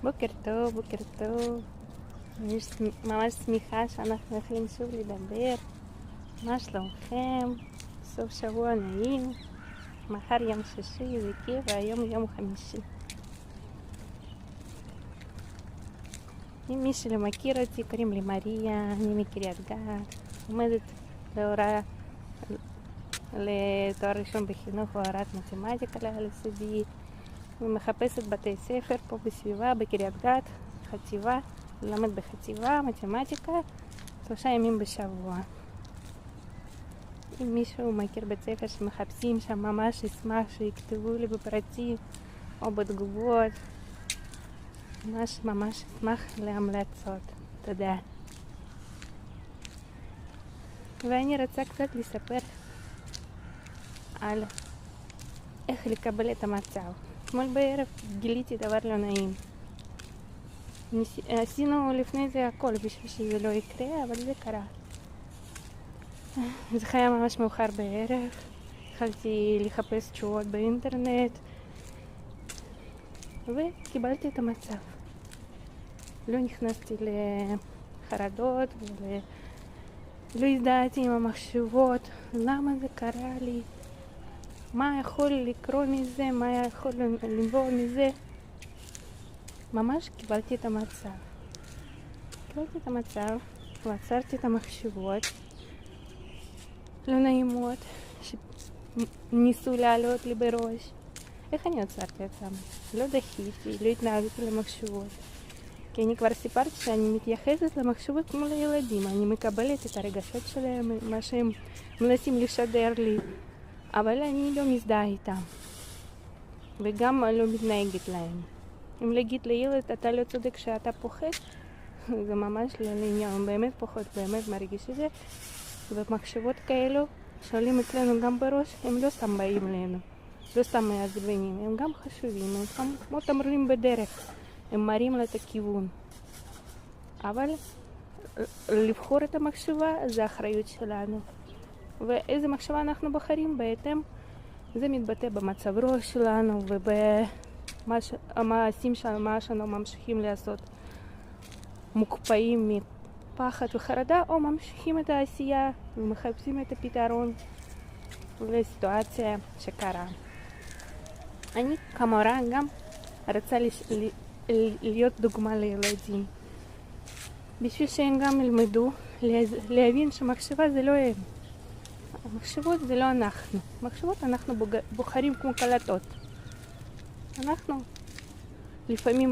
בוקר טוב, בוקר טוב. אני ממש שמחה שאנחנו יכולים שוב לדבר. מה שלומכם? סוף שבוע נעים. מחר יום שישי זה כיף, והיום יום חמישי. אם מי שלא מכיר אותי, קוראים לי מריה, אני מקריית גת, לומדת להוראה לתואר ראשון בחינוך והוראת מתמטיקה לעל-יסודי. אני מחפשת בתי ספר פה בסביבה, בקריית גת, חטיבה, ללמד בחטיבה, מתמטיקה, 3 ימים בשבוע. אם מישהו מכיר בית ספר שמחפשים שם, ממש אשמח שיכתבו לי בפרטי או בתגובות. ממש אשמח להמלצות. תודה. ואני רוצה קצת לספר על איך לקבל את המצב. אתמול בערב גיליתי דבר לא נעים. עשינו לפני זה הכל בשביל שזה לא יקרה, אבל זה קרה. זה היה ממש מאוחר בערב. התחלתי לחפש תשובות באינטרנט וקיבלתי את המצב. לא נכנסתי לחרדות ולא הזדהיתי עם המחשבות. למה זה קרה לי? מה יכול לקרות מזה? מה יכול לנבוא מזה? ממש קיבלתי את המצב. ועצרתי את המחשבות לא נעימות שניסו לעלות לי בראש. איך אני עצרתי אותם? לא דחיתי, לא התנהגתי למחשבות. כי אני כבר סיפרתי שאני מתייחסת למחשבות כמו לילדים. אני מקבלת את הרגשות שלהם, מה שהם מנסים לשדר לי. אבל אני לא מזדהה איתם. וגם לא מתנהגת להם. אם להגיד לילד, אתה לא צודק שאתה פוחד, זה ממש לא לעניין. הוא באמת פוחד, באמת מרגיש את זה. ומחשבות כאלו שעולים אצלנו גם בראש, הם לא סתם באים אלינו. לא סתם מעצבנים, הם גם חשובים. הם כמו תמרורים בדרך. הם מראים לה את הכיוון. אבל לבחור את המחשבה זה האחריות שלנו. ואיזה מחשבה אנחנו בוחרים בהתאם, זה מתבטא במצב ראש שלנו ובמעשים שלנו, מה שאנו ממשיכים לעשות. מוקפאים מפחד וחרדה, או ממשיכים את העשייה ומחפשים את הפתרון לסיטואציה שקרה. אני כמורה גם רוצה להיות דוגמה לילדים. בשביל שהם גם ילמדו להבין שמחשבה זה לא הם. המחשבות זה לא אנחנו. מחשבות אנחנו בוחרים כמו קלטות. אנחנו לפעמים